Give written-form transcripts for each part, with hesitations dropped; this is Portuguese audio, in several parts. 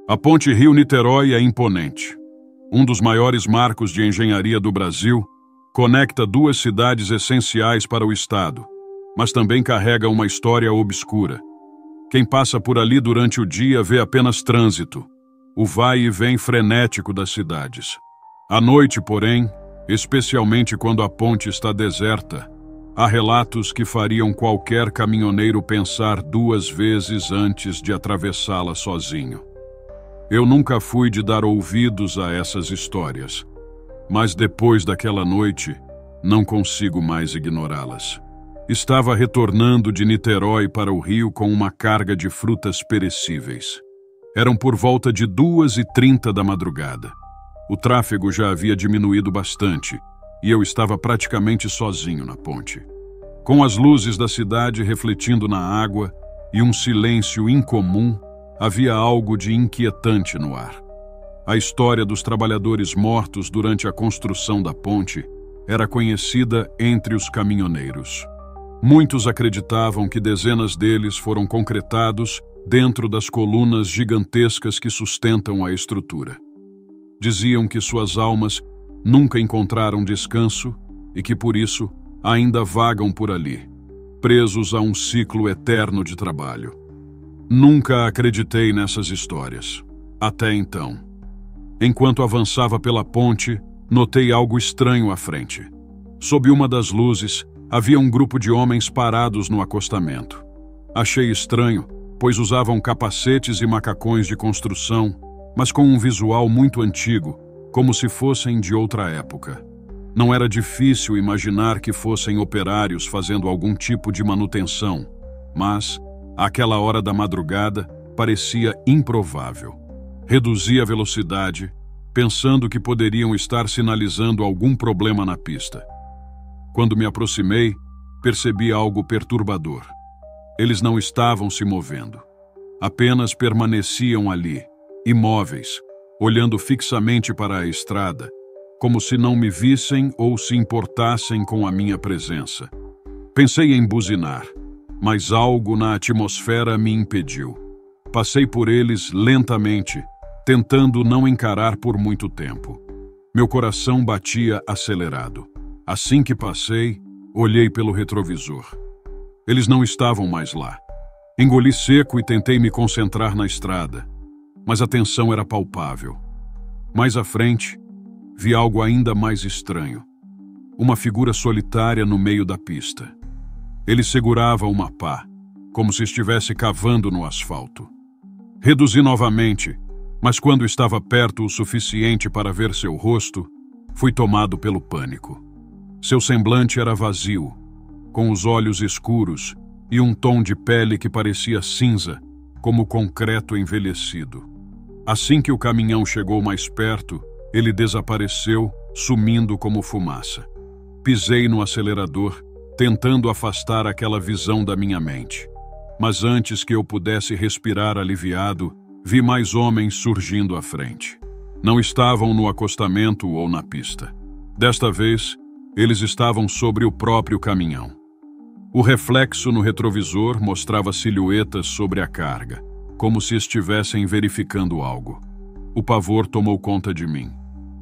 A ponte Rio-Niterói é imponente. Um dos maiores marcos de engenharia do Brasil, conecta duas cidades essenciais para o estado, mas também carrega uma história obscura. Quem passa por ali durante o dia vê apenas trânsito, o vai e vem frenético das cidades. À noite, porém, especialmente quando a ponte está deserta, há relatos que fariam qualquer caminhoneiro pensar duas vezes antes de atravessá-la sozinho. Eu nunca fui de dar ouvidos a essas histórias, mas depois daquela noite, não consigo mais ignorá-las. Estava retornando de Niterói para o Rio com uma carga de frutas perecíveis. Eram por volta de 2h30 da madrugada. O tráfego já havia diminuído bastante e eu estava praticamente sozinho na ponte. Com as luzes da cidade refletindo na água e um silêncio incomum, havia algo de inquietante no ar. A história dos trabalhadores mortos durante a construção da ponte era conhecida entre os caminhoneiros. Muitos acreditavam que dezenas deles foram concretados dentro das colunas gigantescas que sustentam a estrutura. Diziam que suas almas nunca encontraram descanso e que, por isso, ainda vagam por ali, presos a um ciclo eterno de trabalho. Nunca acreditei nessas histórias, até então. Enquanto avançava pela ponte, notei algo estranho à frente. Sob uma das luzes, havia um grupo de homens parados no acostamento. Achei estranho, pois usavam capacetes e macacões de construção, mas com um visual muito antigo, como se fossem de outra época. Não era difícil imaginar que fossem operários fazendo algum tipo de manutenção, mas, àquela hora da madrugada, parecia improvável. Reduzi a velocidade, pensando que poderiam estar sinalizando algum problema na pista. Quando me aproximei, percebi algo perturbador. Eles não estavam se movendo. Apenas permaneciam ali, imóveis, olhando fixamente para a estrada, como se não me vissem ou se importassem com a minha presença. Pensei em buzinar, mas algo na atmosfera me impediu. Passei por eles lentamente, tentando não encarar por muito tempo. Meu coração batia acelerado. Assim que passei, olhei pelo retrovisor. Eles não estavam mais lá. Engoli seco e tentei me concentrar na estrada, mas a tensão era palpável. Mais à frente, vi algo ainda mais estranho. Uma figura solitária no meio da pista. Ele segurava uma pá, como se estivesse cavando no asfalto. Reduzi novamente, mas quando estava perto o suficiente para ver seu rosto, fui tomado pelo pânico. Seu semblante era vazio, com os olhos escuros e um tom de pele que parecia cinza, como concreto envelhecido. Assim que o caminhão chegou mais perto, ele desapareceu, sumindo como fumaça. Pisei no acelerador, tentando afastar aquela visão da minha mente. Mas antes que eu pudesse respirar aliviado, vi mais homens surgindo à frente. Não estavam no acostamento ou na pista. Desta vez, eles estavam sobre o próprio caminhão. O reflexo no retrovisor mostrava silhuetas sobre a carga, como se estivessem verificando algo. O pavor tomou conta de mim.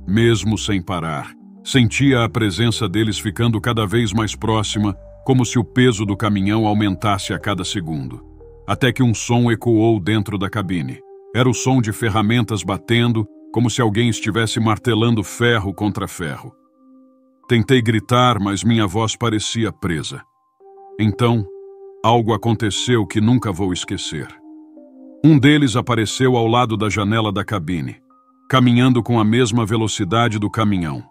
Mesmo sem parar, sentia a presença deles ficando cada vez mais próxima, como se o peso do caminhão aumentasse a cada segundo. Até que um som ecoou dentro da cabine. Era o som de ferramentas batendo, como se alguém estivesse martelando ferro contra ferro. Tentei gritar, mas minha voz parecia presa. Então, algo aconteceu que nunca vou esquecer. Um deles apareceu ao lado da janela da cabine, caminhando com a mesma velocidade do caminhão.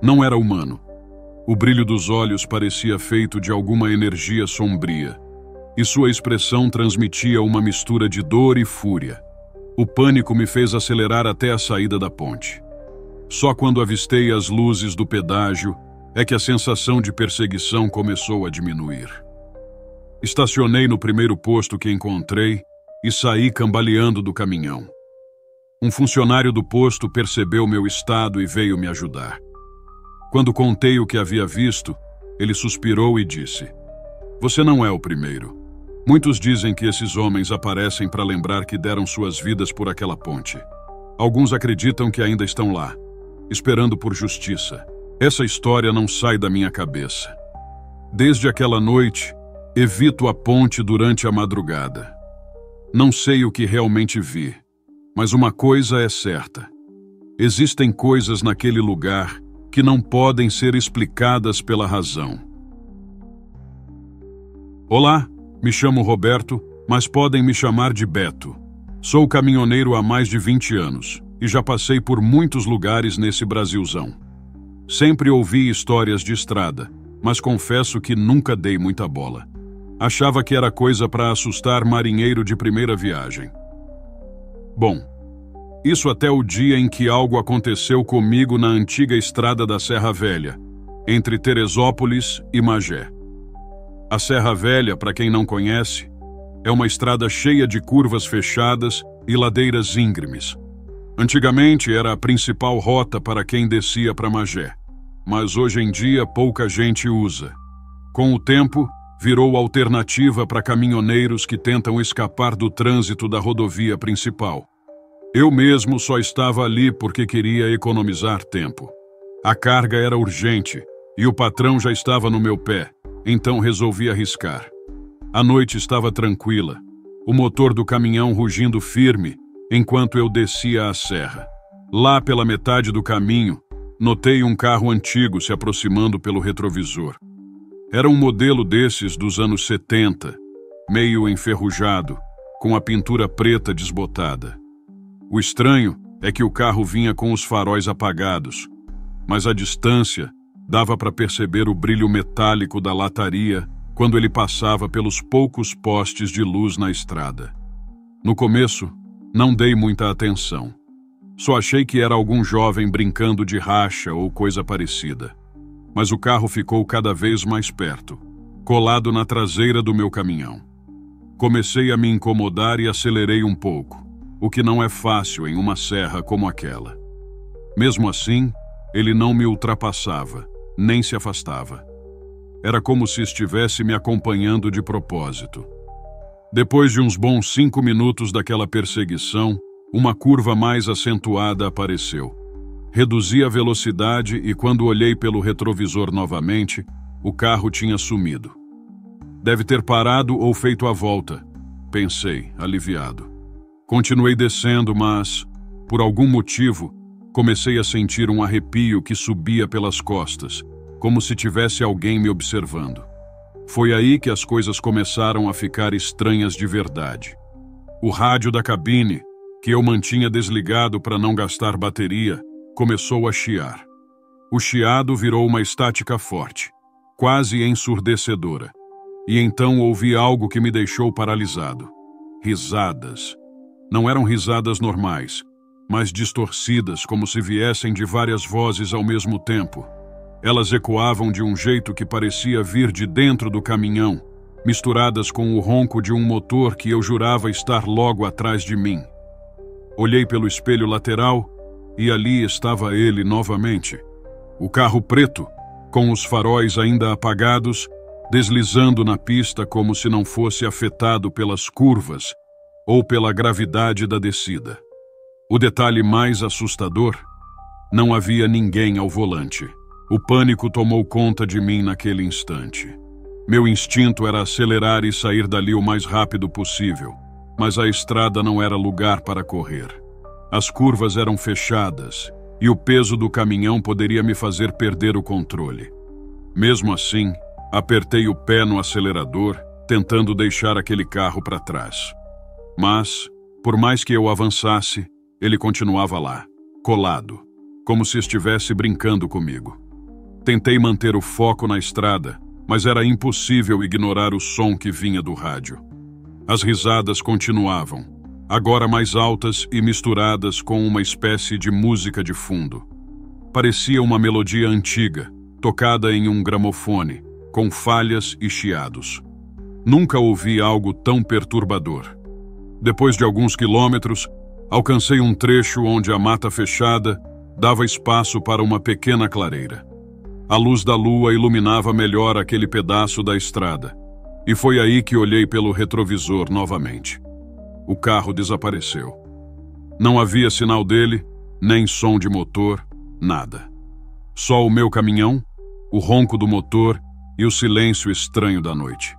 Não era humano. O brilho dos olhos parecia feito de alguma energia sombria, e sua expressão transmitia uma mistura de dor e fúria. O pânico me fez acelerar até a saída da ponte. Só quando avistei as luzes do pedágio é que a sensação de perseguição começou a diminuir. Estacionei no primeiro posto que encontrei e saí cambaleando do caminhão. Um funcionário do posto percebeu meu estado e veio me ajudar. Quando contei o que havia visto, ele suspirou e disse: "Você não é o primeiro. Muitos dizem que esses homens aparecem para lembrar que deram suas vidas por aquela ponte. Alguns acreditam que ainda estão lá, esperando por justiça. Essa história não sai da minha cabeça. Desde aquela noite, evito a ponte durante a madrugada. Não sei o que realmente vi, mas uma coisa é certa. Existem coisas naquele lugar que não podem ser explicadas pela razão. Olá, me chamo Roberto, mas podem me chamar de Beto. Sou caminhoneiro há mais de 20 anos e já passei por muitos lugares nesse Brasilzão. Sempre ouvi histórias de estrada, mas confesso que nunca dei muita bola. Achava que era coisa para assustar marinheiro de primeira viagem. Bom, isso até o dia em que algo aconteceu comigo na antiga estrada da Serra Velha, entre Teresópolis e Magé. A Serra Velha, para quem não conhece, é uma estrada cheia de curvas fechadas e ladeiras íngremes. Antigamente era a principal rota para quem descia para Magé, mas hoje em dia pouca gente usa. Com o tempo, virou alternativa para caminhoneiros que tentam escapar do trânsito da rodovia principal. Eu mesmo só estava ali porque queria economizar tempo. A carga era urgente e o patrão já estava no meu pé, então resolvi arriscar. A noite estava tranquila, o motor do caminhão rugindo firme enquanto eu descia a serra. Lá pela metade do caminho, notei um carro antigo se aproximando pelo retrovisor. Era um modelo desses dos anos 70, meio enferrujado, com a pintura preta desbotada. O estranho é que o carro vinha com os faróis apagados, mas à distância dava para perceber o brilho metálico da lataria quando ele passava pelos poucos postes de luz na estrada. No começo, não dei muita atenção. Só achei que era algum jovem brincando de racha ou coisa parecida. Mas o carro ficou cada vez mais perto, colado na traseira do meu caminhão. Comecei a me incomodar e acelerei um pouco, o que não é fácil em uma serra como aquela. Mesmo assim, ele não me ultrapassava, nem se afastava. Era como se estivesse me acompanhando de propósito. Depois de uns bons 5 minutos daquela perseguição, uma curva mais acentuada apareceu. Reduzi a velocidade e quando olhei pelo retrovisor novamente, o carro tinha sumido. Deve ter parado ou feito a volta, pensei, aliviado. Continuei descendo, mas, por algum motivo, comecei a sentir um arrepio que subia pelas costas, como se tivesse alguém me observando. Foi aí que as coisas começaram a ficar estranhas de verdade. O rádio da cabine, que eu mantinha desligado para não gastar bateria, começou a chiar. O chiado virou uma estática forte, quase ensurdecedora, e então ouvi algo que me deixou paralisado. Risadas. Não eram risadas normais, mas distorcidas como se viessem de várias vozes ao mesmo tempo. Elas ecoavam de um jeito que parecia vir de dentro do caminhão, misturadas com o ronco de um motor que eu jurava estar logo atrás de mim. Olhei pelo espelho lateral e ali estava ele novamente. O carro preto, com os faróis ainda apagados, deslizando na pista como se não fosse afetado pelas curvas ou pela gravidade da descida. O detalhe mais assustador: não havia ninguém ao volante. O pânico tomou conta de mim naquele instante. Meu instinto era acelerar e sair dali o mais rápido possível, mas a estrada não era lugar para correr. As curvas eram fechadas e o peso do caminhão poderia me fazer perder o controle. Mesmo assim, apertei o pé no acelerador, tentando deixar aquele carro para trás. Mas, por mais que eu avançasse, ele continuava lá, colado, como se estivesse brincando comigo. Tentei manter o foco na estrada, mas era impossível ignorar o som que vinha do rádio. As risadas continuavam, agora mais altas e misturadas com uma espécie de música de fundo. Parecia uma melodia antiga, tocada em um gramofone, com falhas e chiados. Nunca ouvi algo tão perturbador. Depois de alguns quilômetros, alcancei um trecho onde a mata fechada dava espaço para uma pequena clareira. A luz da lua iluminava melhor aquele pedaço da estrada, E foi aí que olhei pelo retrovisor novamente. O carro desapareceu. Não havia sinal dele, nem som de motor, nada. Só o meu caminhão, o ronco do motor e o silêncio estranho da noite.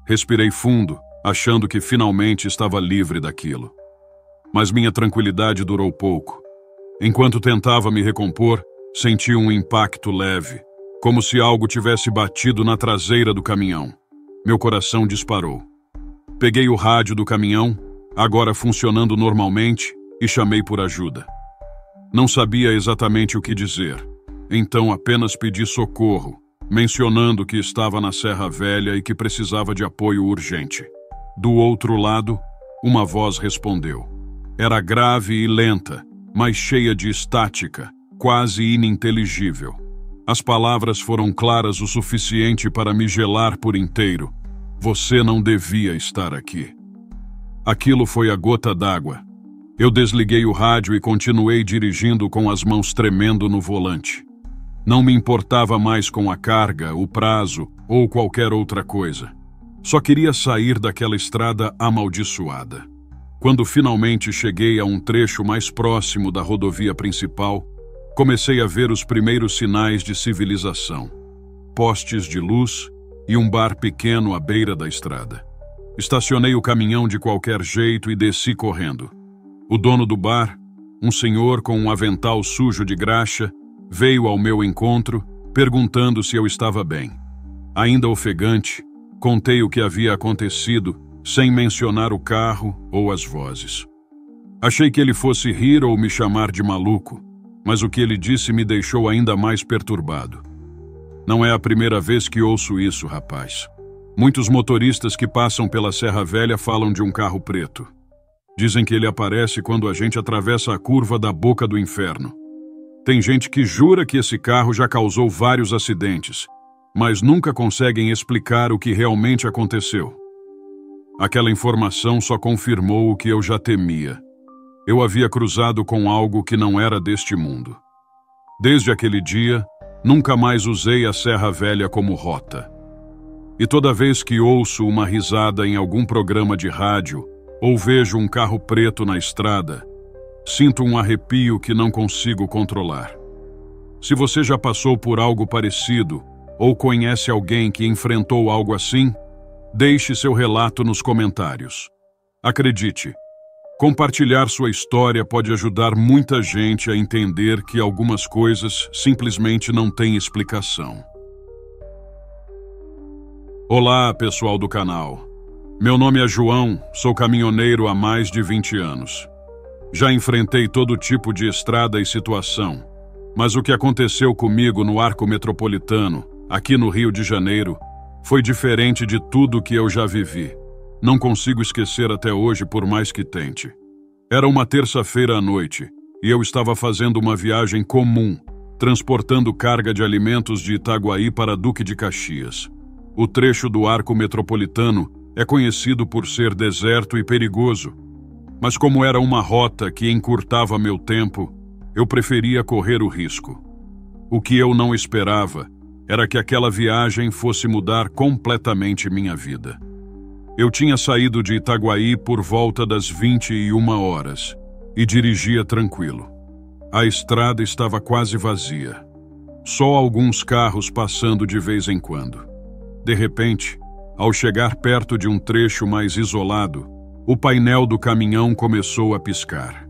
Respirei fundo, achando que finalmente estava livre daquilo. Mas minha tranquilidade durou pouco. Enquanto tentava me recompor, senti um impacto leve, como se algo tivesse batido na traseira do caminhão. Meu coração disparou. Peguei o rádio do caminhão, agora funcionando normalmente, e chamei por ajuda. Não sabia exatamente o que dizer, então apenas pedi socorro, mencionando que estava na Serra Velha e que precisava de apoio urgente. Do outro lado, uma voz respondeu. Era grave e lenta, mas cheia de estática, quase ininteligível. As palavras foram claras o suficiente para me gelar por inteiro. Você não devia estar aqui. Aquilo foi a gota d'água. Eu desliguei o rádio e continuei dirigindo com as mãos tremendo no volante. Não me importava mais com a carga, o prazo ou qualquer outra coisa. Só queria sair daquela estrada amaldiçoada. Quando finalmente cheguei a um trecho mais próximo da rodovia principal, comecei a ver os primeiros sinais de civilização. Postes de luz e um bar pequeno à beira da estrada. Estacionei o caminhão de qualquer jeito e desci correndo. O dono do bar, um senhor com um avental sujo de graxa, veio ao meu encontro, perguntando se eu estava bem. Ainda ofegante, contei o que havia acontecido, sem mencionar o carro ou as vozes. Achei que ele fosse rir ou me chamar de maluco, mas o que ele disse me deixou ainda mais perturbado. Não é a primeira vez que ouço isso, rapaz. Muitos motoristas que passam pela Serra Velha falam de um carro preto. Dizem que ele aparece quando a gente atravessa a curva da boca do inferno. Tem gente que jura que esse carro já causou vários acidentes, mas nunca conseguem explicar o que realmente aconteceu. Aquela informação só confirmou o que eu já temia. Eu havia cruzado com algo que não era deste mundo. Desde aquele dia, nunca mais usei a Serra Velha como rota. E toda vez que ouço uma risada em algum programa de rádio ou vejo um carro preto na estrada, sinto um arrepio que não consigo controlar. Se você já passou por algo parecido ou conhece alguém que enfrentou algo assim, deixe seu relato nos comentários. Acredite, compartilhar sua história pode ajudar muita gente a entender que algumas coisas simplesmente não têm explicação. Olá, pessoal do canal. Meu nome é João, sou caminhoneiro há mais de 20 anos. Já enfrentei todo tipo de estrada e situação, mas o que aconteceu comigo no Arco Metropolitano, aqui no Rio de Janeiro, foi diferente de tudo que eu já vivi. Não consigo esquecer até hoje, por mais que tente. Era uma terça-feira à noite, e eu estava fazendo uma viagem comum, transportando carga de alimentos de Itaguaí para Duque de Caxias. O trecho do Arco Metropolitano é conhecido por ser deserto e perigoso, mas como era uma rota que encurtava meu tempo, eu preferia correr o risco. O que eu não esperava era que aquela viagem fosse mudar completamente minha vida. Eu tinha saído de Itaguaí por volta das 21 horas e dirigia tranquilo. A estrada estava quase vazia. Só alguns carros passando de vez em quando. De repente, ao chegar perto de um trecho mais isolado, o painel do caminhão começou a piscar.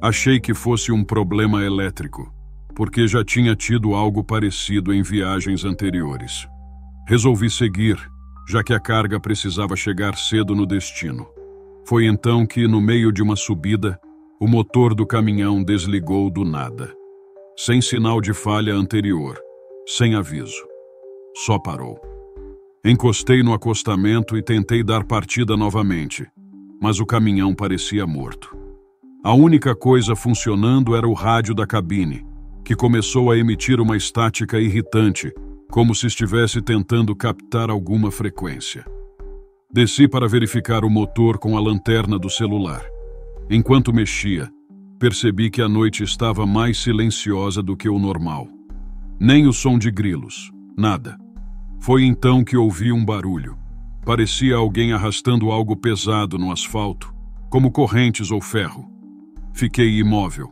Achei que fosse um problema elétrico, porque já tinha tido algo parecido em viagens anteriores. Resolvi seguir, já que a carga precisava chegar cedo no destino. Foi então que, no meio de uma subida, o motor do caminhão desligou do nada. Sem sinal de falha anterior, sem aviso. Só parou. Encostei no acostamento e tentei dar partida novamente, mas o caminhão parecia morto. A única coisa funcionando era o rádio da cabine, que começou a emitir uma estática irritante, como se estivesse tentando captar alguma frequência. Desci para verificar o motor com a lanterna do celular. Enquanto mexia, percebi que a noite estava mais silenciosa do que o normal. Nem o som de grilos, nada. Foi então que ouvi um barulho. Parecia alguém arrastando algo pesado no asfalto, como correntes ou ferro. Fiquei imóvel,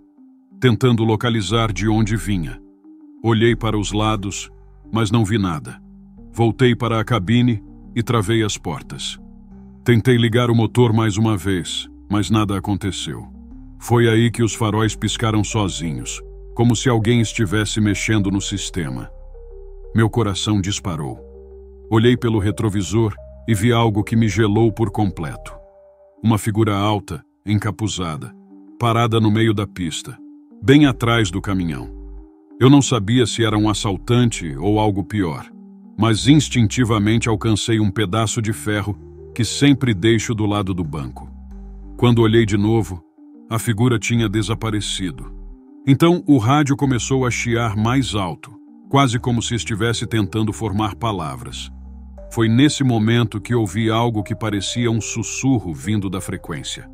tentando localizar de onde vinha. Olhei para os lados, mas não vi nada. Voltei para a cabine e travei as portas. Tentei ligar o motor mais uma vez, mas nada aconteceu. Foi aí que os faróis piscaram sozinhos, como se alguém estivesse mexendo no sistema. Meu coração disparou. Olhei pelo retrovisor e vi algo que me gelou por completo. Uma figura alta, encapuzada, parada no meio da pista, bem atrás do caminhão. Eu não sabia se era um assaltante ou algo pior, mas instintivamente alcancei um pedaço de ferro que sempre deixo do lado do banco. Quando olhei de novo, a figura tinha desaparecido. Então o rádio começou a chiar mais alto, quase como se estivesse tentando formar palavras. Foi nesse momento que ouvi algo que parecia um sussurro vindo da frequência.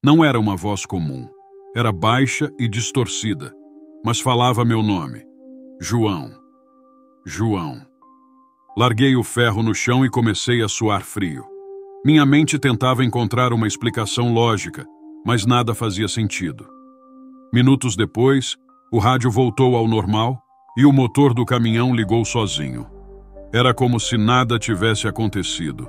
Não era uma voz comum. Era baixa e distorcida, mas falava meu nome. João. João. Larguei o ferro no chão e comecei a suar frio. Minha mente tentava encontrar uma explicação lógica, mas nada fazia sentido. Minutos depois, o rádio voltou ao normal e o motor do caminhão ligou sozinho. Era como se nada tivesse acontecido.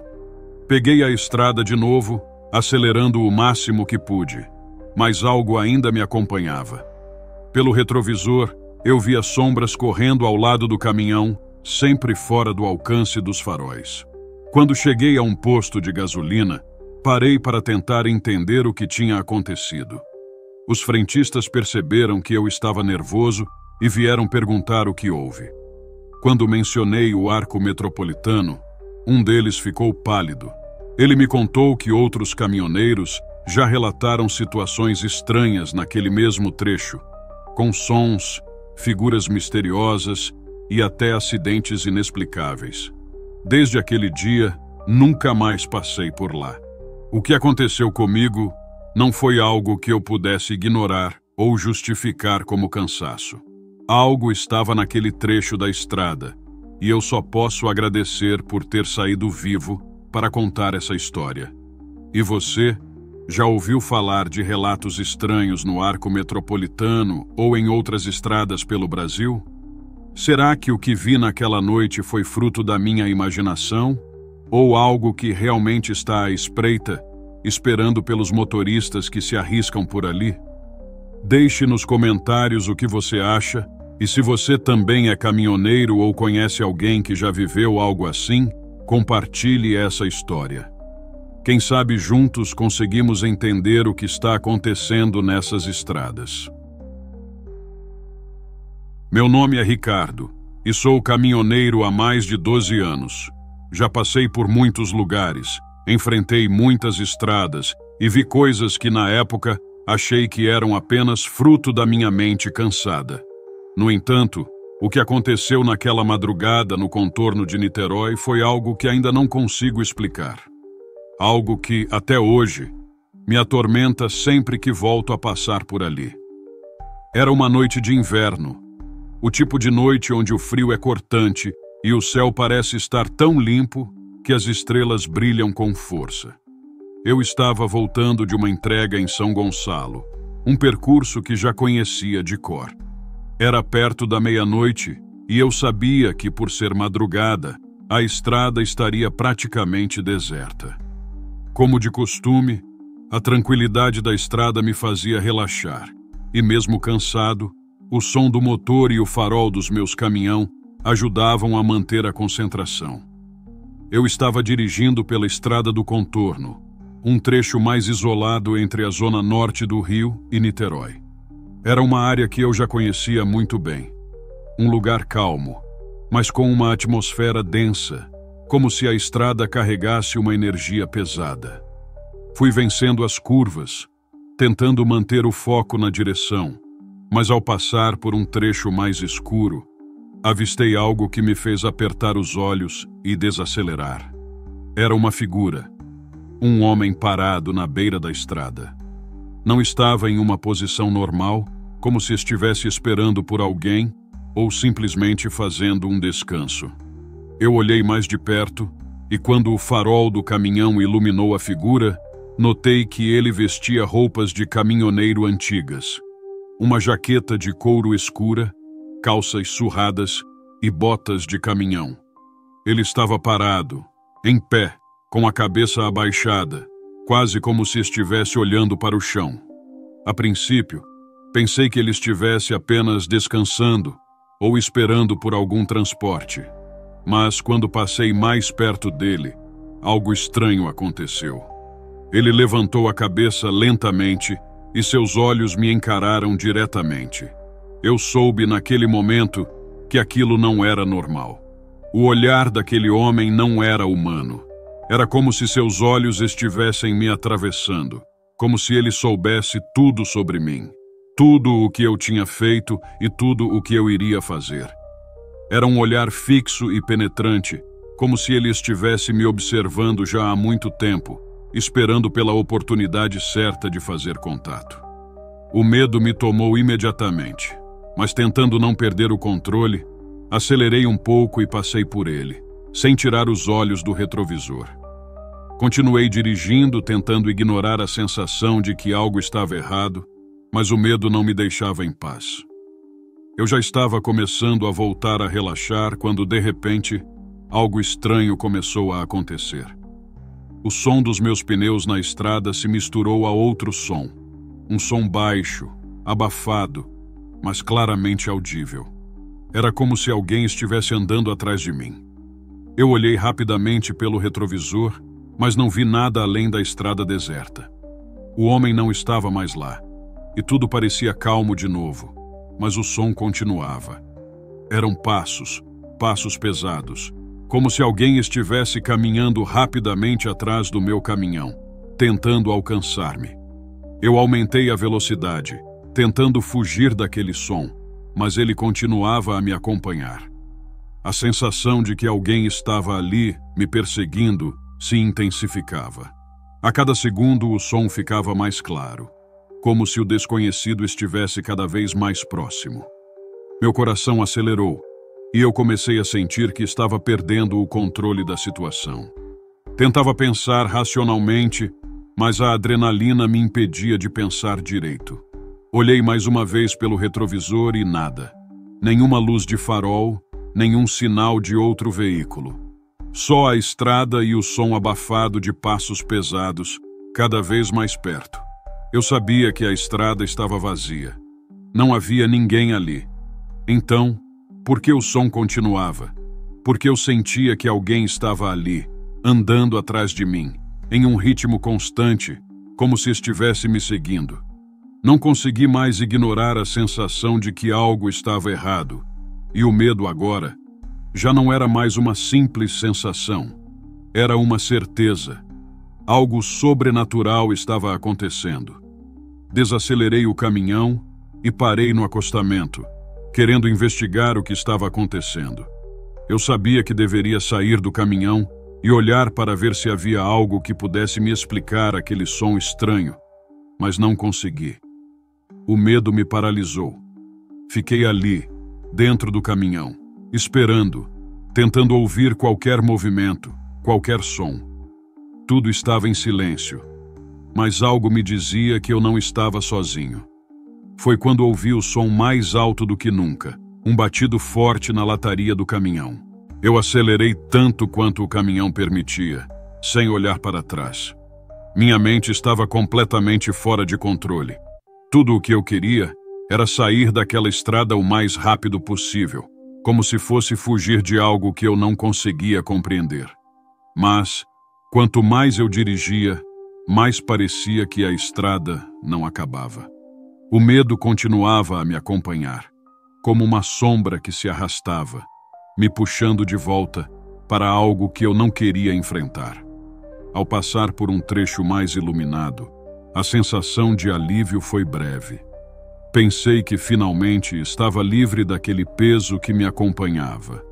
Peguei a estrada de novo, acelerando o máximo que pude, mas algo ainda me acompanhava. Pelo retrovisor, eu via sombras correndo ao lado do caminhão, sempre fora do alcance dos faróis. Quando cheguei a um posto de gasolina, parei para tentar entender o que tinha acontecido. Os frentistas perceberam que eu estava nervoso e vieram perguntar o que houve. Quando mencionei o arco metropolitano, um deles ficou pálido. Ele me contou que outros caminhoneiros já relataram situações estranhas naquele mesmo trecho, com sons, figuras misteriosas e até acidentes inexplicáveis. Desde aquele dia, nunca mais passei por lá. O que aconteceu comigo não foi algo que eu pudesse ignorar ou justificar como cansaço. Algo estava naquele trecho da estrada, e eu só posso agradecer por ter saído vivo para contar essa história. E você, já ouviu falar de relatos estranhos no arco metropolitano ou em outras estradas pelo Brasil? Será que o que vi naquela noite foi fruto da minha imaginação ou algo que realmente está à espreita, esperando pelos motoristas que se arriscam por ali? Deixe nos comentários o que você acha e se você também é caminhoneiro ou conhece alguém que já viveu algo assim, compartilhe essa história. Quem sabe juntos conseguimos entender o que está acontecendo nessas estradas. Meu nome é Ricardo e sou caminhoneiro há mais de 12 anos. Já passei por muitos lugares, enfrentei muitas estradas e vi coisas que na época achei que eram apenas fruto da minha mente cansada. No entanto, o que aconteceu naquela madrugada no contorno de Niterói foi algo que ainda não consigo explicar. Algo que, até hoje, me atormenta sempre que volto a passar por ali. Era uma noite de inverno, o tipo de noite onde o frio é cortante e o céu parece estar tão limpo que as estrelas brilham com força. Eu estava voltando de uma entrega em São Gonçalo, um percurso que já conhecia de cor. Era perto da meia-noite e eu sabia que, por ser madrugada, a estrada estaria praticamente deserta. Como de costume, a tranquilidade da estrada me fazia relaxar, e mesmo cansado, o som do motor e o farol dos meus caminhão ajudavam a manter a concentração. Eu estava dirigindo pela Estrada do Contorno, um trecho mais isolado entre a zona norte do Rio e Niterói. Era uma área que eu já conhecia muito bem. Um lugar calmo, mas com uma atmosfera densa, como se a estrada carregasse uma energia pesada. Fui vencendo as curvas, tentando manter o foco na direção, mas ao passar por um trecho mais escuro, avistei algo que me fez apertar os olhos e desacelerar. Era uma figura, um homem parado na beira da estrada. Não estava em uma posição normal, como se estivesse esperando por alguém ou simplesmente fazendo um descanso. Eu olhei mais de perto e quando o farol do caminhão iluminou a figura, notei que ele vestia roupas de caminhoneiro antigas. Uma jaqueta de couro escura, calças surradas e botas de caminhão. Ele estava parado, em pé, com a cabeça abaixada, quase como se estivesse olhando para o chão. A princípio, pensei que ele estivesse apenas descansando ou esperando por algum transporte. Mas quando passei mais perto dele, algo estranho aconteceu. Ele levantou a cabeça lentamente e seus olhos me encararam diretamente. Eu soube naquele momento que aquilo não era normal. O olhar daquele homem não era humano. Era como se seus olhos estivessem me atravessando, como se ele soubesse tudo sobre mim, tudo o que eu tinha feito e tudo o que eu iria fazer. Era um olhar fixo e penetrante, como se ele estivesse me observando já há muito tempo, esperando pela oportunidade certa de fazer contato. O medo me tomou imediatamente, mas tentando não perder o controle, acelerei um pouco e passei por ele, sem tirar os olhos do retrovisor. Continuei dirigindo, tentando ignorar a sensação de que algo estava errado, mas o medo não me deixava em paz. Eu já estava começando a voltar a relaxar quando, de repente, algo estranho começou a acontecer. O som dos meus pneus na estrada se misturou a outro som. Um som baixo, abafado, mas claramente audível. Era como se alguém estivesse andando atrás de mim. Eu olhei rapidamente pelo retrovisor, mas não vi nada além da estrada deserta. O homem não estava mais lá, e tudo parecia calmo de novo, mas o som continuava. Eram passos, passos pesados, como se alguém estivesse caminhando rapidamente atrás do meu caminhão, tentando alcançar-me. Eu aumentei a velocidade, tentando fugir daquele som, mas ele continuava a me acompanhar. A sensação de que alguém estava ali, me perseguindo, se intensificava. A cada segundo o som ficava mais claro, como se o desconhecido estivesse cada vez mais próximo. Meu coração acelerou, e eu comecei a sentir que estava perdendo o controle da situação. Tentava pensar racionalmente, mas a adrenalina me impedia de pensar direito. Olhei mais uma vez pelo retrovisor e nada. Nenhuma luz de farol, nenhum sinal de outro veículo. Só a estrada e o som abafado de passos pesados, cada vez mais perto. Eu sabia que a estrada estava vazia. Não havia ninguém ali. Então, por que o som continuava? Porque eu sentia que alguém estava ali, andando atrás de mim, em um ritmo constante, como se estivesse me seguindo. Não consegui mais ignorar a sensação de que algo estava errado, e o medo agora já não era mais uma simples sensação, era uma certeza. Algo sobrenatural estava acontecendo. Desacelerei o caminhão e parei no acostamento, querendo investigar o que estava acontecendo. Eu sabia que deveria sair do caminhão e olhar para ver se havia algo que pudesse me explicar aquele som estranho, mas não consegui. O medo me paralisou. Fiquei ali, dentro do caminhão, esperando, tentando ouvir qualquer movimento, qualquer som. Tudo estava em silêncio, mas algo me dizia que eu não estava sozinho. Foi quando ouvi o som mais alto do que nunca, um batido forte na lataria do caminhão. Eu acelerei tanto quanto o caminhão permitia, sem olhar para trás. Minha mente estava completamente fora de controle. Tudo o que eu queria era sair daquela estrada o mais rápido possível, como se fosse fugir de algo que eu não conseguia compreender. Mas, quanto mais eu dirigia, mais parecia que a estrada não acabava. O medo continuava a me acompanhar, como uma sombra que se arrastava, me puxando de volta para algo que eu não queria enfrentar. Ao passar por um trecho mais iluminado, a sensação de alívio foi breve. Pensei que finalmente estava livre daquele peso que me acompanhava.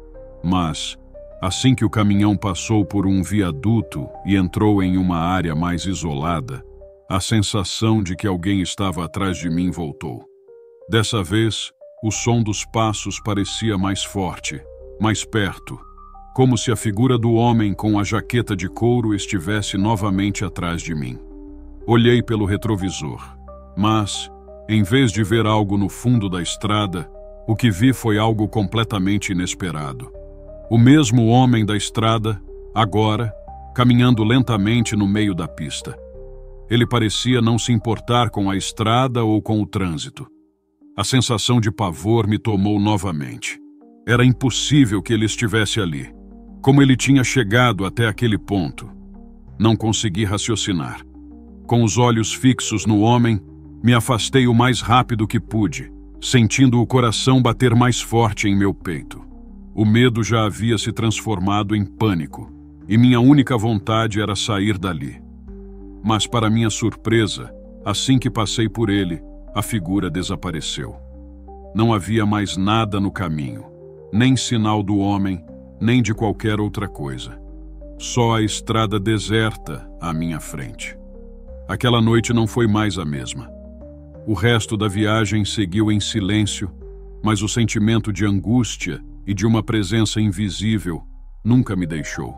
Mas, assim que o caminhão passou por um viaduto e entrou em uma área mais isolada, a sensação de que alguém estava atrás de mim voltou. Dessa vez, o som dos passos parecia mais forte, mais perto, como se a figura do homem com a jaqueta de couro estivesse novamente atrás de mim. Olhei pelo retrovisor, mas, em vez de ver algo no fundo da estrada, o que vi foi algo completamente inesperado. O mesmo homem da estrada, agora, caminhando lentamente no meio da pista. Ele parecia não se importar com a estrada ou com o trânsito. A sensação de pavor me tomou novamente. Era impossível que ele estivesse ali. Como ele tinha chegado até aquele ponto? Não consegui raciocinar. Com os olhos fixos no homem, me afastei o mais rápido que pude, sentindo o coração bater mais forte em meu peito. O medo já havia se transformado em pânico, e minha única vontade era sair dali. Mas, para minha surpresa, assim que passei por ele, a figura desapareceu. Não havia mais nada no caminho, nem sinal do homem, nem de qualquer outra coisa. Só a estrada deserta à minha frente. Aquela noite não foi mais a mesma. O resto da viagem seguiu em silêncio, mas o sentimento de angústia e de uma presença invisível nunca me deixou.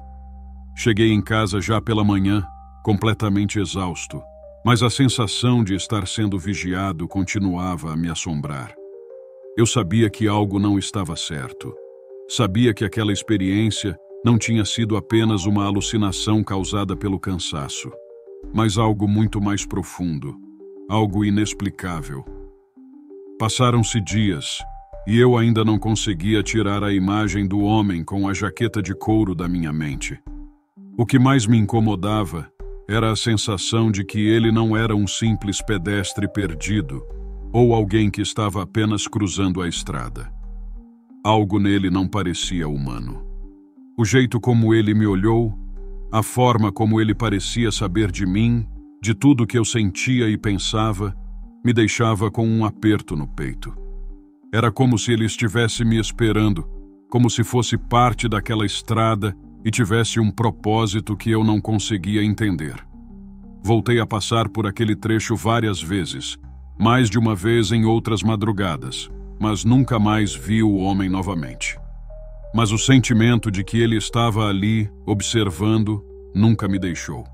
Cheguei em casa já pela manhã, completamente exausto, mas a sensação de estar sendo vigiado continuava a me assombrar. Eu sabia que algo não estava certo. Sabia que aquela experiência não tinha sido apenas uma alucinação causada pelo cansaço, mas algo muito mais profundo, algo inexplicável. Passaram-se dias e eu ainda não conseguia tirar a imagem do homem com a jaqueta de couro da minha mente. O que mais me incomodava era a sensação de que ele não era um simples pedestre perdido ou alguém que estava apenas cruzando a estrada. Algo nele não parecia humano. O jeito como ele me olhou, a forma como ele parecia saber de mim, de tudo que eu sentia e pensava, me deixava com um aperto no peito. Era como se ele estivesse me esperando, como se fosse parte daquela estrada e tivesse um propósito que eu não conseguia entender. Voltei a passar por aquele trecho várias vezes, mais de uma vez em outras madrugadas, mas nunca mais vi o homem novamente. Mas o sentimento de que ele estava ali, observando, nunca me deixou.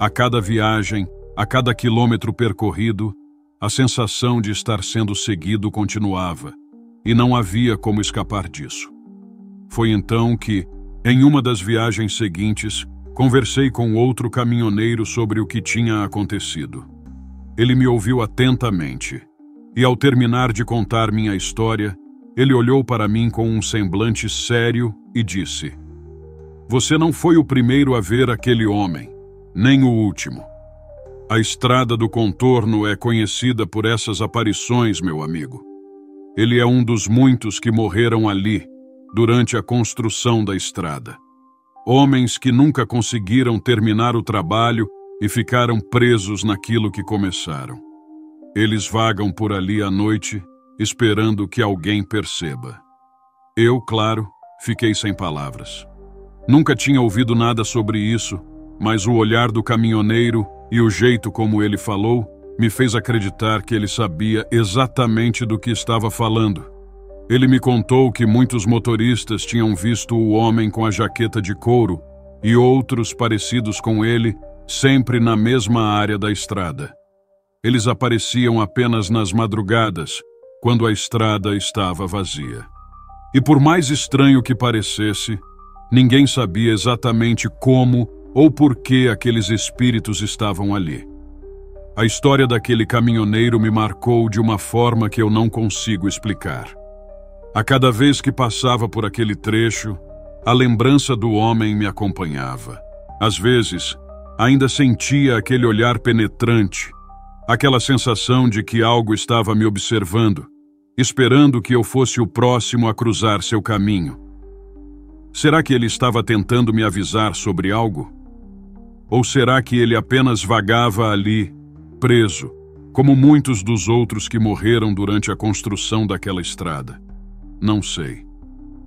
A cada viagem, a cada quilômetro percorrido, a sensação de estar sendo seguido continuava, e não havia como escapar disso. Foi então que, em uma das viagens seguintes, conversei com outro caminhoneiro sobre o que tinha acontecido. Ele me ouviu atentamente, e ao terminar de contar minha história, ele olhou para mim com um semblante sério e disse: "Você não foi o primeiro a ver aquele homem, nem o último. A estrada do contorno é conhecida por essas aparições, meu amigo. Ele é um dos muitos que morreram ali, durante a construção da estrada. Homens que nunca conseguiram terminar o trabalho e ficaram presos naquilo que começaram. Eles vagam por ali à noite, esperando que alguém perceba." Eu, claro, fiquei sem palavras. Nunca tinha ouvido nada sobre isso, mas o olhar do caminhoneiro e o jeito como ele falou me fez acreditar que ele sabia exatamente do que estava falando. Ele me contou que muitos motoristas tinham visto o homem com a jaqueta de couro e outros parecidos com ele sempre na mesma área da estrada. Eles apareciam apenas nas madrugadas, quando a estrada estava vazia. E por mais estranho que parecesse, ninguém sabia exatamente como ou por que aqueles espíritos estavam ali. A história daquele caminhoneiro me marcou de uma forma que eu não consigo explicar. A cada vez que passava por aquele trecho, a lembrança do homem me acompanhava. Às vezes, ainda sentia aquele olhar penetrante, aquela sensação de que algo estava me observando, esperando que eu fosse o próximo a cruzar seu caminho. Será que ele estava tentando me avisar sobre algo? Ou será que ele apenas vagava ali, preso, como muitos dos outros que morreram durante a construção daquela estrada? Não sei.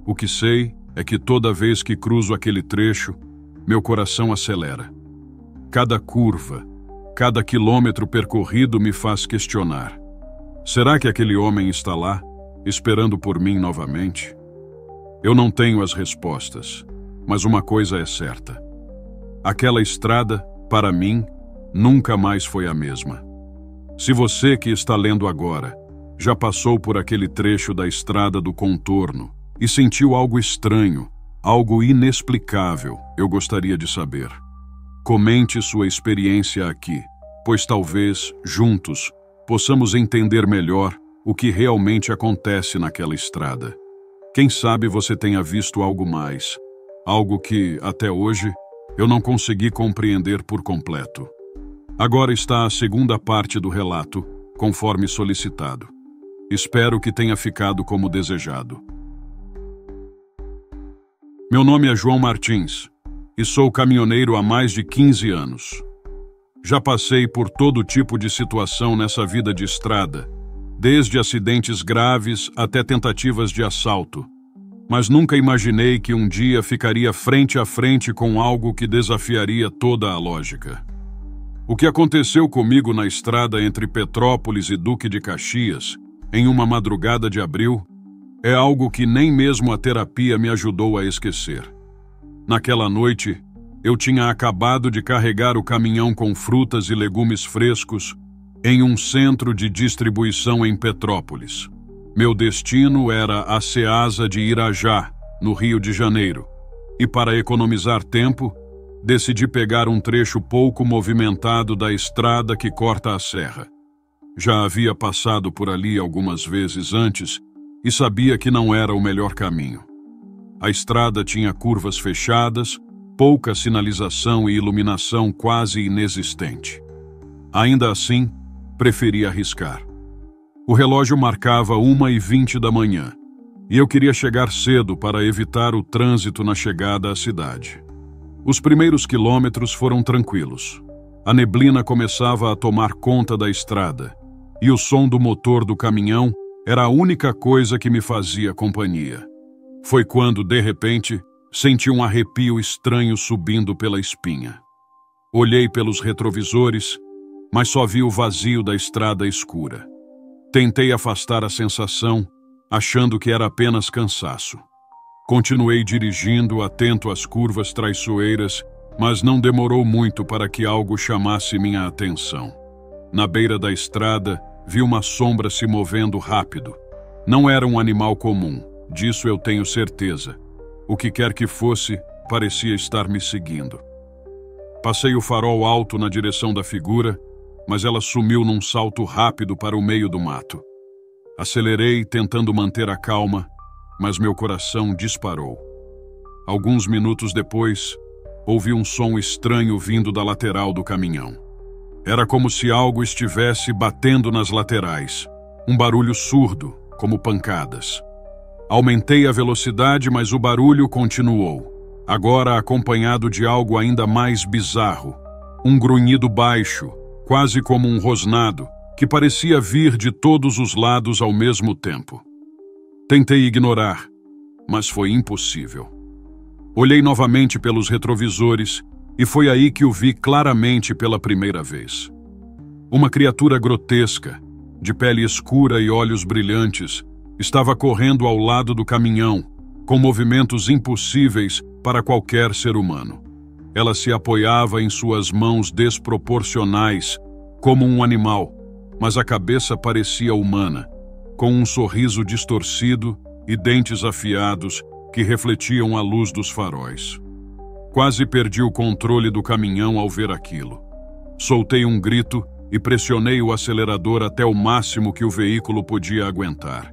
O que sei é que toda vez que cruzo aquele trecho, meu coração acelera. Cada curva, cada quilômetro percorrido me faz questionar. Será que aquele homem está lá, esperando por mim novamente? Eu não tenho as respostas, Mas uma coisa é certa. Aquela estrada, para mim, nunca mais foi a mesma. Se você que está lendo agora já passou por aquele trecho da estrada do contorno e sentiu algo estranho, algo inexplicável, eu gostaria de saber. Comente sua experiência aqui, pois talvez, juntos, possamos entender melhor o que realmente acontece naquela estrada. Quem sabe você tenha visto algo mais, algo que, até hoje, eu não consegui compreender por completo. Agora está a segunda parte do relato, conforme solicitado. Espero que tenha ficado como desejado. Meu nome é João Martins e sou caminhoneiro há mais de 15 anos. Já passei por todo tipo de situação nessa vida de estrada, desde acidentes graves até tentativas de assalto, mas nunca imaginei que um dia ficaria frente a frente com algo que desafiaria toda a lógica. O que aconteceu comigo na estrada entre Petrópolis e Duque de Caxias, em uma madrugada de abril, é algo que nem mesmo a terapia me ajudou a esquecer. Naquela noite, eu tinha acabado de carregar o caminhão com frutas e legumes frescos em um centro de distribuição em Petrópolis. Meu destino era a Ceasa de Irajá, no Rio de Janeiro, e para economizar tempo, decidi pegar um trecho pouco movimentado da estrada que corta a serra. Já havia passado por ali algumas vezes antes e sabia que não era o melhor caminho. A estrada tinha curvas fechadas, pouca sinalização e iluminação quase inexistente. Ainda assim, preferi arriscar. O relógio marcava 1h20 da manhã e eu queria chegar cedo para evitar o trânsito na chegada à cidade. Os primeiros quilômetros foram tranquilos. A neblina começava a tomar conta da estrada e o som do motor do caminhão era a única coisa que me fazia companhia. Foi quando, de repente, senti um arrepio estranho subindo pela espinha. Olhei pelos retrovisores, mas só vi o vazio da estrada escura. Tentei afastar a sensação, achando que era apenas cansaço. Continuei dirigindo, atento às curvas traiçoeiras, mas não demorou muito para que algo chamasse minha atenção. Na beira da estrada, vi uma sombra se movendo rápido. Não era um animal comum, disso eu tenho certeza. O que quer que fosse, parecia estar me seguindo. Passei o farol alto na direção da figura, mas ela sumiu num salto rápido para o meio do mato. Acelerei, tentando manter a calma, mas meu coração disparou. Alguns minutos depois, ouvi um som estranho vindo da lateral do caminhão. Era como se algo estivesse batendo nas laterais, um barulho surdo, como pancadas. Aumentei a velocidade, mas o barulho continuou, agora acompanhado de algo ainda mais bizarro, um grunhido baixo, quase como um rosnado, que parecia vir de todos os lados ao mesmo tempo. Tentei ignorar, mas foi impossível. Olhei novamente pelos retrovisores e foi aí que o vi claramente pela primeira vez. Uma criatura grotesca, de pele escura e olhos brilhantes, estava correndo ao lado do caminhão, com movimentos impossíveis para qualquer ser humano. Ela se apoiava em suas mãos desproporcionais, como um animal, mas a cabeça parecia humana, com um sorriso distorcido e dentes afiados que refletiam a luz dos faróis. Quase perdi o controle do caminhão ao ver aquilo. Soltei um grito e pressionei o acelerador até o máximo que o veículo podia aguentar.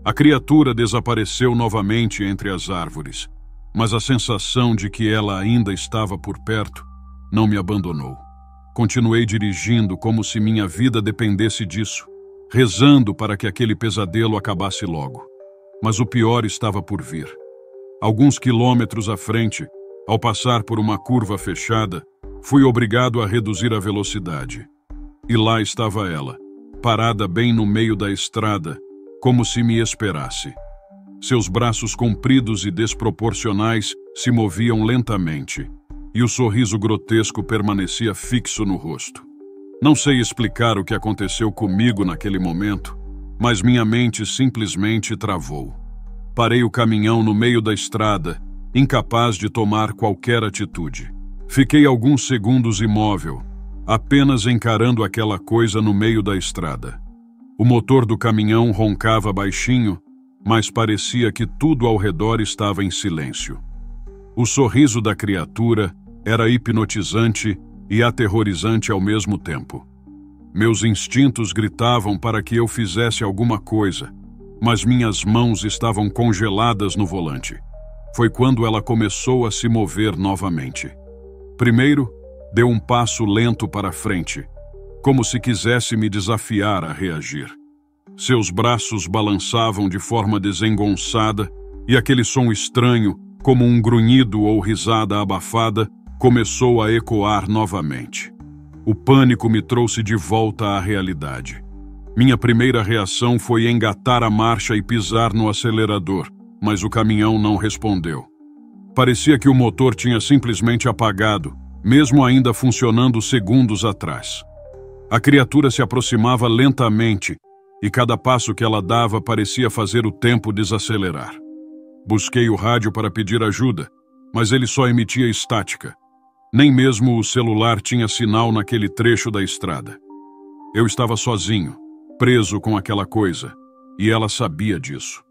A criatura desapareceu novamente entre as árvores, mas a sensação de que ela ainda estava por perto não me abandonou. Continuei dirigindo como se minha vida dependesse disso, rezando para que aquele pesadelo acabasse logo. Mas o pior estava por vir. Alguns quilômetros à frente, ao passar por uma curva fechada, fui obrigado a reduzir a velocidade. E lá estava ela, parada bem no meio da estrada, como se me esperasse. Seus braços compridos e desproporcionais se moviam lentamente, e o sorriso grotesco permanecia fixo no rosto. Não sei explicar o que aconteceu comigo naquele momento, mas minha mente simplesmente travou. Parei o caminhão no meio da estrada incapaz de tomar qualquer atitude. Fiquei alguns segundos imóvel, apenas encarando aquela coisa no meio da estrada. O motor do caminhão roncava baixinho, mas parecia que tudo ao redor estava em silêncio. O sorriso da criatura era hipnotizante e aterrorizante ao mesmo tempo. Meus instintos gritavam para que eu fizesse alguma coisa, mas minhas mãos estavam congeladas no volante. Foi quando ela começou a se mover novamente. Primeiro, deu um passo lento para frente, como se quisesse me desafiar a reagir. Seus braços balançavam de forma desengonçada e aquele som estranho, como um grunhido ou risada abafada, começou a ecoar novamente. O pânico me trouxe de volta à realidade. Minha primeira reação foi engatar a marcha e pisar no acelerador, mas o caminhão não respondeu. Parecia que o motor tinha simplesmente apagado, mesmo ainda funcionando segundos atrás. A criatura se aproximava lentamente, e cada passo que ela dava parecia fazer o tempo desacelerar. Busquei o rádio para pedir ajuda, mas ele só emitia estática. Nem mesmo o celular tinha sinal naquele trecho da estrada. Eu estava sozinho, preso com aquela coisa, e ela sabia disso.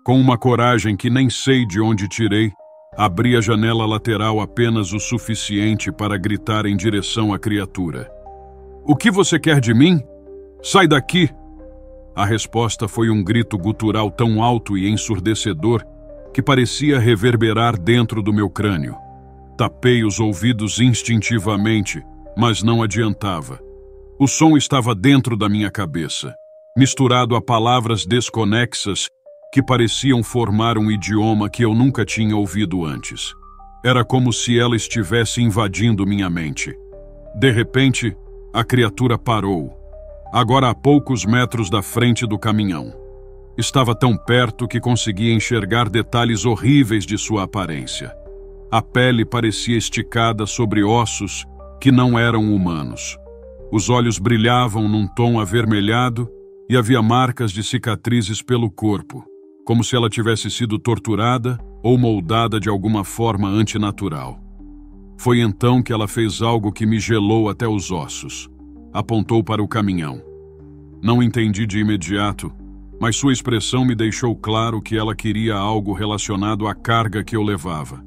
Com uma coragem que nem sei de onde tirei, abri a janela lateral apenas o suficiente para gritar em direção à criatura. "O que você quer de mim? Sai daqui!" A resposta foi um grito gutural tão alto e ensurdecedor que parecia reverberar dentro do meu crânio. Tapei os ouvidos instintivamente, mas não adiantava. O som estava dentro da minha cabeça, misturado a palavras desconexas que pareciam formar um idioma que eu nunca tinha ouvido antes. Era como se ela estivesse invadindo minha mente. De repente, a criatura parou, agora a poucos metros da frente do caminhão. Estava tão perto que conseguia enxergar detalhes horríveis de sua aparência. A pele parecia esticada sobre ossos que não eram humanos. Os olhos brilhavam num tom avermelhado e havia marcas de cicatrizes pelo corpo, como se ela tivesse sido torturada ou moldada de alguma forma antinatural. Foi então que ela fez algo que me gelou até os ossos. Apontou para o caminhão. Não entendi de imediato, mas sua expressão me deixou claro que ela queria algo relacionado à carga que eu levava.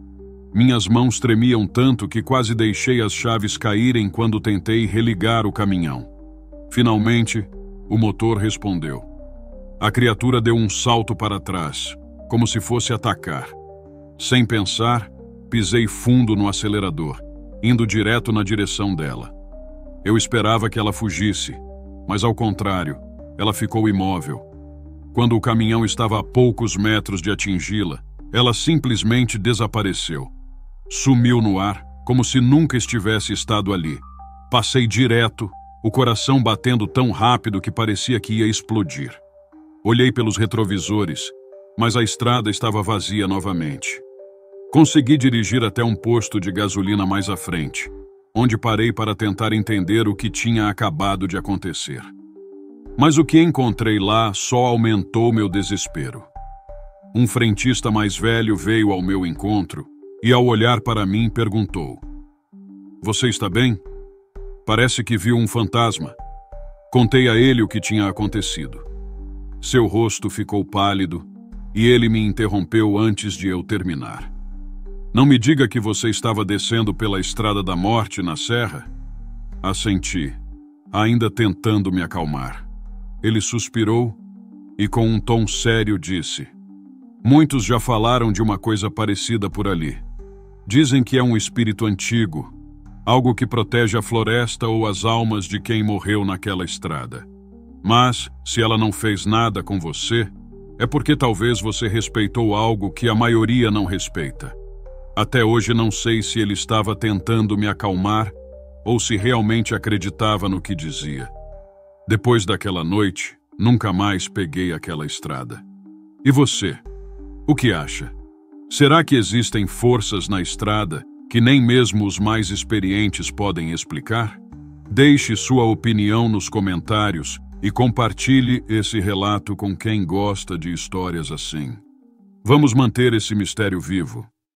Minhas mãos tremiam tanto que quase deixei as chaves caírem quando tentei religar o caminhão. Finalmente, o motor respondeu. A criatura deu um salto para trás, como se fosse atacar. Sem pensar, pisei fundo no acelerador, indo direto na direção dela. Eu esperava que ela fugisse, mas ao contrário, ela ficou imóvel. Quando o caminhão estava a poucos metros de atingi-la, ela simplesmente desapareceu. Sumiu no ar, como se nunca estivesse estado ali. Passei direto, o coração batendo tão rápido que parecia que ia explodir. Olhei pelos retrovisores, mas a estrada estava vazia novamente. Consegui dirigir até um posto de gasolina mais à frente, onde parei para tentar entender o que tinha acabado de acontecer. Mas o que encontrei lá só aumentou meu desespero. Um frentista mais velho veio ao meu encontro e, ao olhar para mim, perguntou: "Você está bem? Parece que viu um fantasma." Contei a ele o que tinha acontecido. Seu rosto ficou pálido e ele me interrompeu antes de eu terminar. "Não me diga que você estava descendo pela Estrada da Morte na serra?" Assenti, ainda tentando me acalmar. Ele suspirou e, com um tom sério, disse: "Muitos já falaram de uma coisa parecida por ali. Dizem que é um espírito antigo, algo que protege a floresta ou as almas de quem morreu naquela estrada. Mas, se ela não fez nada com você, é porque talvez você respeitou algo que a maioria não respeita. Até hoje não sei se ele estava tentando me acalmar ou se realmente acreditava no que dizia. Depois daquela noite, nunca mais peguei aquela estrada. E você? O que acha? Será que existem forças na estrada que nem mesmo os mais experientes podem explicar? Deixe sua opinião nos comentários e compartilhe esse relato com quem gosta de histórias assim. Vamos manter esse mistério vivo.